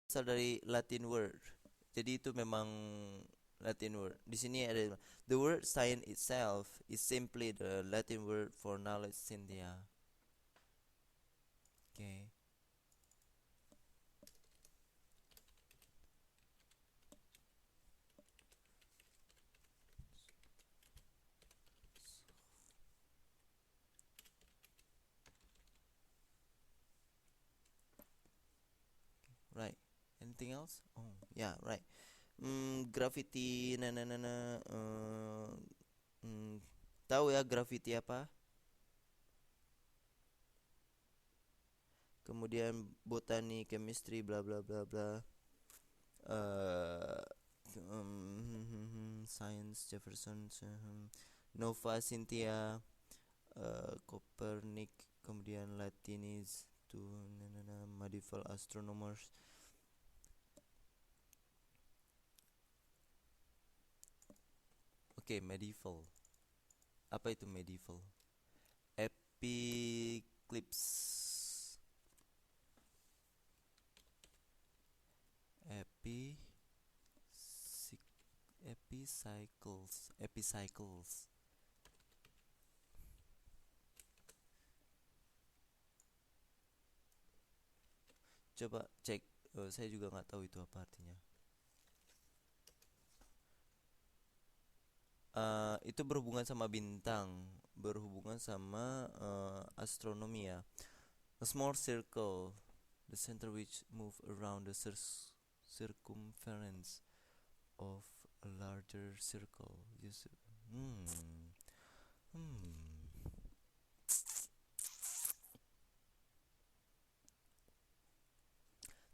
berasal dari Latin word. Jadi itu memang Latin word. Di sini ada the word science itself is simply the Latin word for knowledge, Cynthia. Oke. Okay. Right. Anything else? Oh, yeah, right. Graffiti mm, tahu ya graffiti apa? Kemudian botani, chemistry, bla bla bla bla. Science, Jefferson, Nova, Cynthia, Copernic, kemudian Latinis, to medieval astronomers. Oke, medieval. Apa itu medieval? Epiclips. Epi epicycles. Coba cek. Saya juga nggak tahu itu apa artinya. Itu berhubungan sama bintang, berhubungan sama astronomi ya. A small circle, the center which move around the circumference of a larger circle. Hmm. Hmm.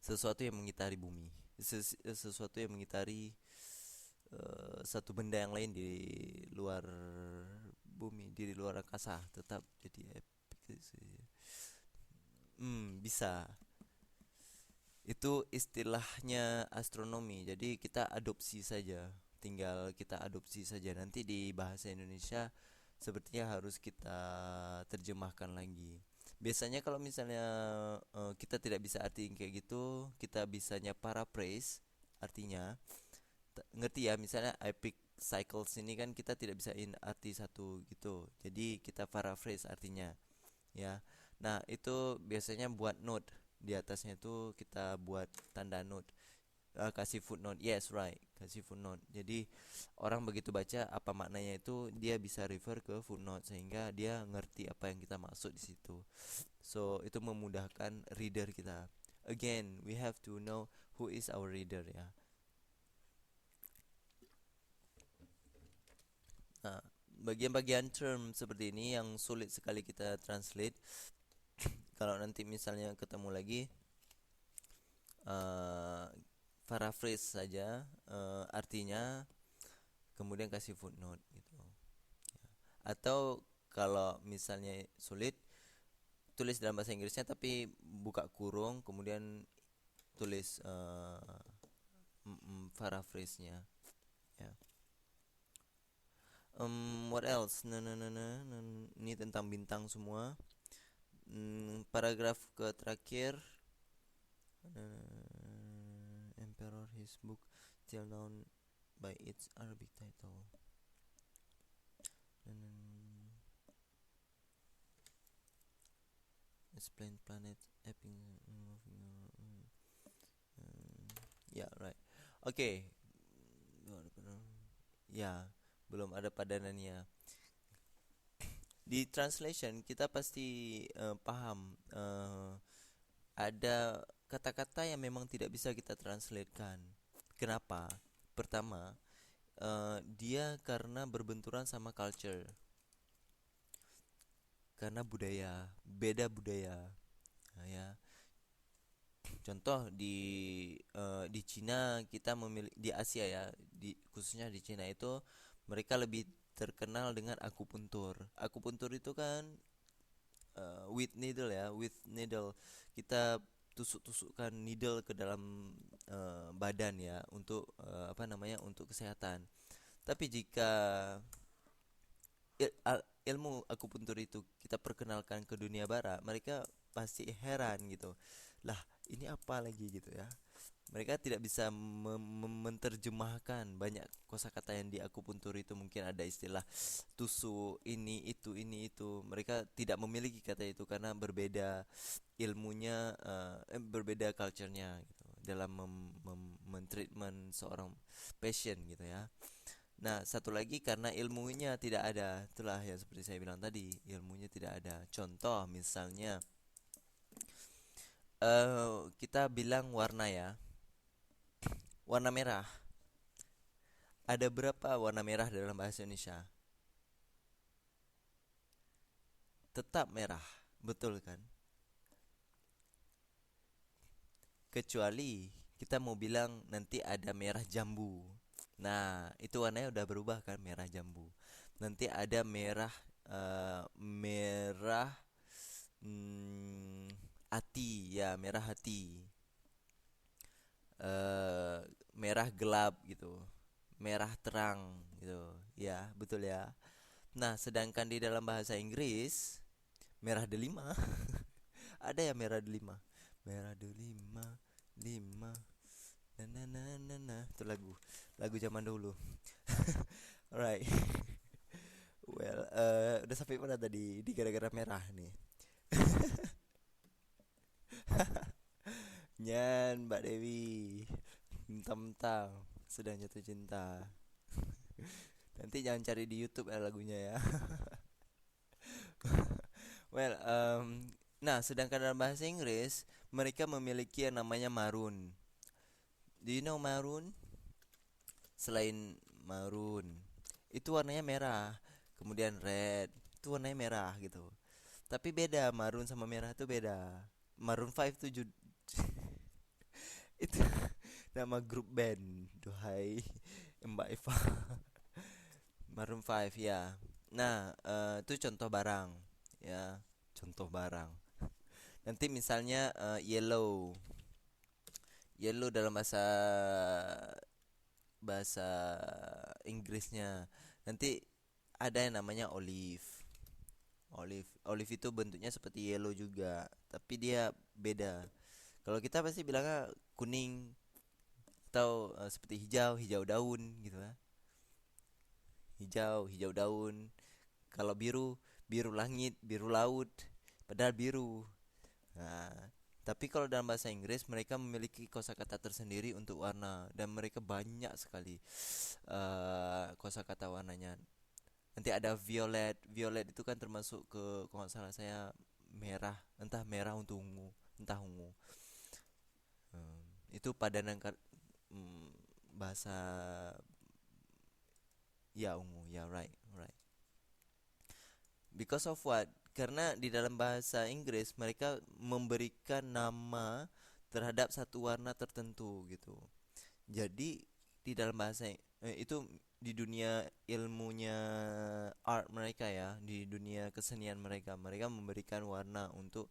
Sesuatu yang mengitari bumi. Sesuatu yang mengitari satu benda yang lain di luar bumi, di luar angkasa, tetap jadi epic sih. Bisa. Itu istilahnya astronomi. Jadi kita adopsi saja. Tinggal kita adopsi saja. Nanti di bahasa Indonesia sepertinya harus kita terjemahkan lagi. Biasanya kalau misalnya kita tidak bisa artiin kayak gitu, kita bisanya paraphrase. Artinya ngerti ya, misalnya epic cycles ini kan kita tidak bisa arti satu gitu. Jadi kita paraphrase artinya ya. Nah, itu biasanya buat note. Di atasnya itu kita buat tanda note. Kasih footnote. Yes, right. Kasih footnote. Jadi orang begitu baca apa maknanya itu dia bisa refer ke footnote sehingga dia ngerti apa yang kita maksud di situ. So, itu memudahkan reader kita. Again, we have to know who is our reader ya. Nah, bagian-bagian term seperti ini yang sulit sekali kita translate. Kalau nanti misalnya ketemu lagi, uh, paraphrase saja artinya, kemudian kasih footnote gitu. Atau kalau misalnya sulit, tulis dalam bahasa Inggrisnya tapi buka kurung, kemudian tulis paraphrase-nya. Ya. What else? Ini tentang bintang semua. Paragraf ke terakhir. Emperor his book till known by its Arabic title. Explain planet epping moving. Ya, right. Oke. Ya, belum ada padanannya. Di translation kita pasti paham ada kata-kata yang memang tidak bisa kita translatekan. Kenapa? Pertama, dia karena berbenturan sama culture, karena budaya, beda budaya. Nah, ya. Contoh di Cina kita memilih, di Asia ya, khususnya di Cina itu mereka lebih terkenal dengan akupuntur. Akupuntur itu kan with needle ya, with needle. Kita tusuk-tusukkan needle ke dalam badan ya untuk apa namanya? Untuk kesehatan. Tapi jika ilmu akupuntur itu kita perkenalkan ke dunia barat, mereka pasti heran gitu. Lah, ini apa lagi gitu ya. Mereka tidak bisa menerjemahkan banyak kosakata yang di akupuntur itu. Mungkin ada istilah tusuk ini itu, mereka tidak memiliki kata itu karena berbeda ilmunya, berbeda culture-nya gitu dalam mentreatment seorang patient gitu ya. Nah, satu lagi karena ilmunya tidak ada, itulah yang seperti saya bilang tadi, ilmunya tidak ada. Contoh misalnya, kita bilang warna ya, warna merah. Ada berapa warna merah dalam bahasa Indonesia? Tetap merah, betul kan? Kecuali kita mau bilang nanti ada merah jambu. Nah, itu warnanya udah berubah kan, merah jambu. Nanti ada merah, merah, hati ya, merah hati. eh Merah gelap gitu, merah terang gitu. Ya, betul ya. Nah, sedangkan di dalam bahasa Inggris merah delima. Ada ya merah delima. Merah delima, lima. Na na na na na. Itu lagu zaman dulu. Alright. Well, udah sampai mana tadi? Di gara-gara merah nih. Nyan, Mbak Dewi. Mentang-mentang sedang jatuh cinta. Nanti jangan cari di YouTube ya lagunya ya. Well, nah sedangkan dalam bahasa Inggris mereka memiliki yang namanya maroon. Do you know maroon? Selain maroon, itu warnanya merah. Kemudian red, itu warnanya merah gitu. Tapi beda, maroon sama merah itu beda. Maroon 5 itu itu nama grup band. Duhai Mbak Eva. Maroon 5 ya. Nah, itu contoh barang ya, contoh barang. Nanti misalnya yellow. Yellow dalam bahasa bahasa Inggrisnya. Nanti ada yang namanya olive. Olive itu bentuknya seperti yellow juga, tapi dia beda. Kalau kita pasti bilangnya kuning atau seperti hijau, hijau daun gitu ya. Hijau daun. Kalau biru, biru langit, biru laut. Padahal biru. Nah, tapi kalau dalam bahasa Inggris mereka memiliki kosakata tersendiri untuk warna dan mereka banyak sekali kosakata warnanya. Nanti ada violet. Violet itu kan termasuk ke, kalau nggak salah saya, merah, entah merah untuk ungu, entah ungu. Hmm, itu padanan hmm, bahasa, ya ungu, ya right, right. Because of what? Karena di dalam bahasa Inggris mereka memberikan nama terhadap satu warna tertentu gitu. Jadi di dalam bahasa itu di dunia ilmunya art mereka ya, di dunia kesenian mereka, mereka memberikan warna untuk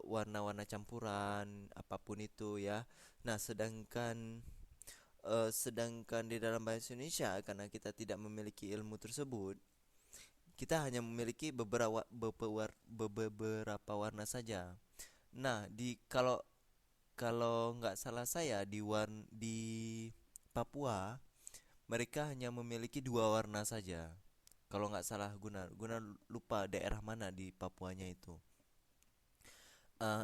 warna-warna campuran apapun itu ya. Nah, sedangkan di dalam bahasa Indonesia karena kita tidak memiliki ilmu tersebut, kita hanya memiliki beberapa warna saja. Nah, di kalau kalau nggak salah saya di Papua mereka hanya memiliki dua warna saja. Kalau nggak salah Guna lupa daerah mana di Papuanya itu.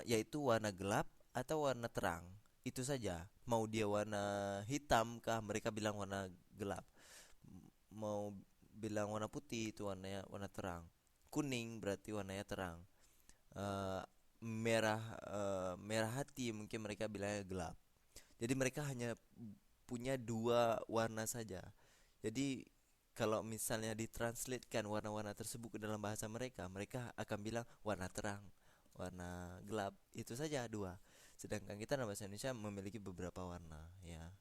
Yaitu warna gelap atau warna terang. Itu saja. Mau dia warna hitam kah mereka bilang warna gelap. Mau bilang warna putih itu warnanya warna terang. Kuning berarti warnanya terang. Eh, merah hati mungkin mereka bilangnya gelap. Jadi mereka hanya punya dua warna saja. Jadi kalau misalnya ditranslatekan warna-warna tersebut ke dalam bahasa mereka, mereka akan bilang warna terang, warna gelap, itu saja dua. Sedangkan kita dalam bahasa Indonesia memiliki beberapa warna, ya.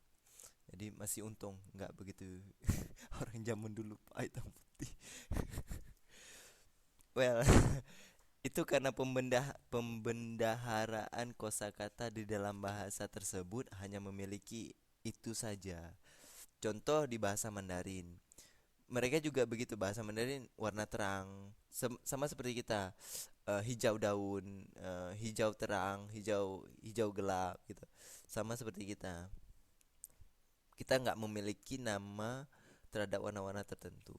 Jadi masih untung nggak begitu orang zaman dulu hitam putih. Well, itu karena pembendaharaan kosakata di dalam bahasa tersebut hanya memiliki itu saja. Contoh di bahasa Mandarin. Mereka juga begitu, bahasa Mandarin warna terang. Sama seperti kita. hijau daun, hijau terang, hijau hijau gelap gitu. Sama seperti kita. Kita nggak memiliki nama terhadap warna-warna tertentu.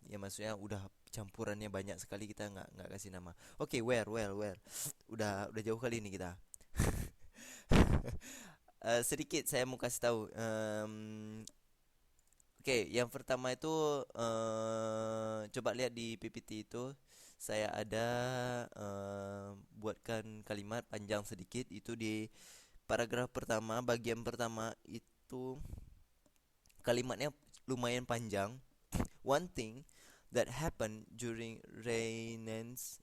Ya maksudnya udah campurannya banyak sekali, kita nggak kasih nama. Oke, where. Udah jauh kali ini kita. Sedikit saya mau kasih tahu. Oke, yang pertama itu coba lihat di PPT itu, saya ada buatkan kalimat panjang sedikit itu di paragraf pertama, bagian pertama itu kalimatnya lumayan panjang. One thing that happened during Renaissance,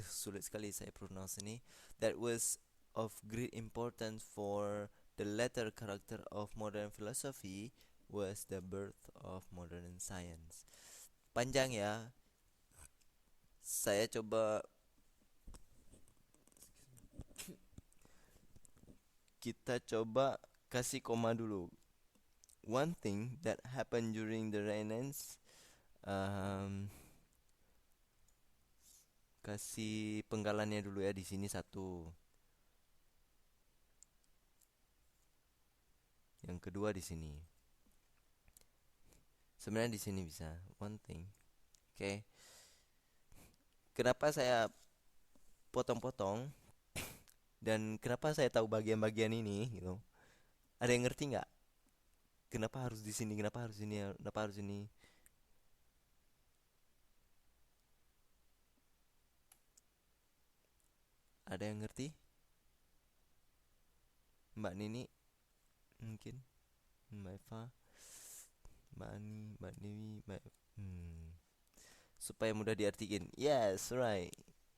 sulit sekali saya pronounce ini, that was of great importance for the latter character of modern philosophy was the birth of modern science. Panjang ya. Saya coba, kita coba kasih koma dulu. One thing that happened during the Renaissance, kasih penggalannya dulu ya, di sini satu. Yang kedua di sini. Sebenarnya di sini bisa. One thing. Oke. Kenapa saya potong-potong dan kenapa saya tahu bagian-bagian ini gitu? Ada yang ngerti nggak? Kenapa harus di sini? Kenapa harus ini? Kenapa harus ini? Ada yang ngerti? Mbak Nini mungkin, Mbak Eva, Mbak Ani, Mbak Dewi, Mbak supaya mudah diartikan. Yes, right.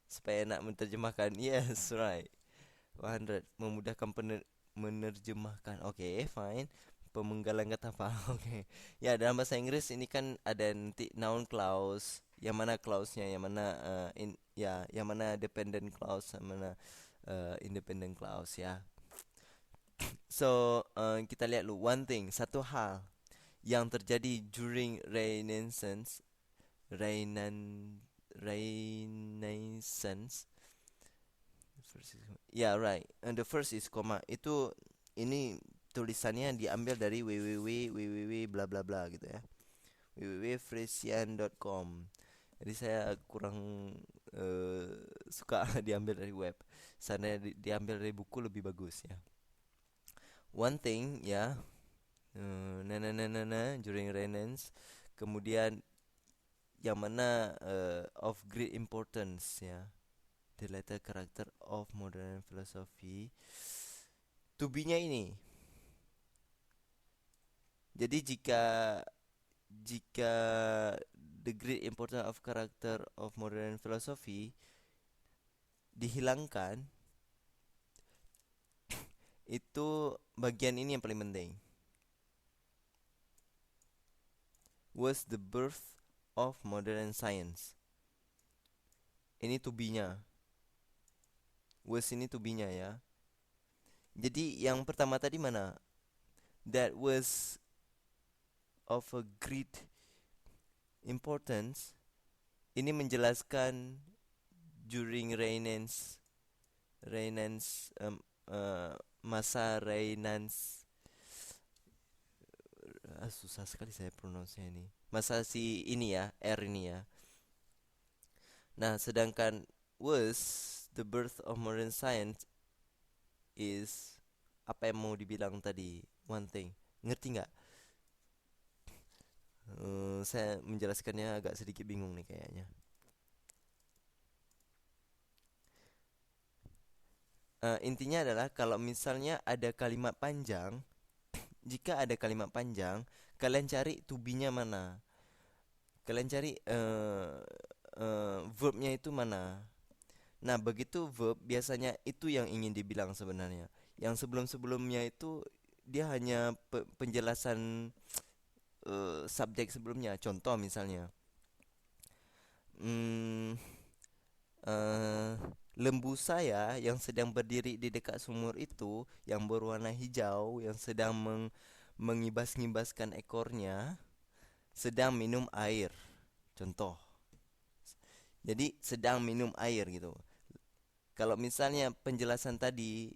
Supaya enak menerjemahkan. Yes, right. 100 memudahkan menerjemahkan. Oke, fine. Pemenggalan kata apa? Oke. Ya, dalam bahasa Inggris ini kan ada nanti noun clause. Yang mana clause-nya, yang mana yang mana dependent clause, yang mana independent clause ya. So, kita lihat dulu one thing, satu hal yang terjadi during Renaissance. Ya, right. And the first is comma. Itu ini tulisannya diambil dari www bla bla bla gitu ya. www.frisian.com. Jadi saya kurang suka diambil dari web. Sana diambil dari buku lebih bagus ya. One thing ya. During Renaissance. Kemudian yang mana of great importance ya. The later character of modern philosophy. To be-nya ini. Jadi jika the great importance of character of modern philosophy dihilangkan, itu bagian ini yang paling penting. Was the birth of modern science. Ini to be-nya. Was ini to be-nya ya. Jadi yang pertama tadi mana? That was of a great importance. Ini menjelaskan during masa Renaissance. Susah sekali saya pronounce ini. Masa si ini ya, R ini ya. Nah, sedangkan was the birth of modern science is apa yang mau dibilang tadi? One thing. Ngerti nggak? Saya menjelaskannya agak sedikit bingung nih kayaknya. Intinya adalah kalau misalnya ada kalimat panjang, jika ada kalimat panjang, kalian cari to be-nya mana? Kalian cari verbnya itu mana? Nah, begitu verb biasanya itu yang ingin dibilang sebenarnya. Yang sebelum-sebelumnya itu dia hanya penjelasan subjek sebelumnya. Contoh misalnya, hmm, lembu saya yang sedang berdiri di dekat sumur itu, yang berwarna hijau, yang sedang mengibas-ngibaskan ekornya, sedang minum air. Contoh. Jadi sedang minum air gitu. Kalau misalnya penjelasan tadi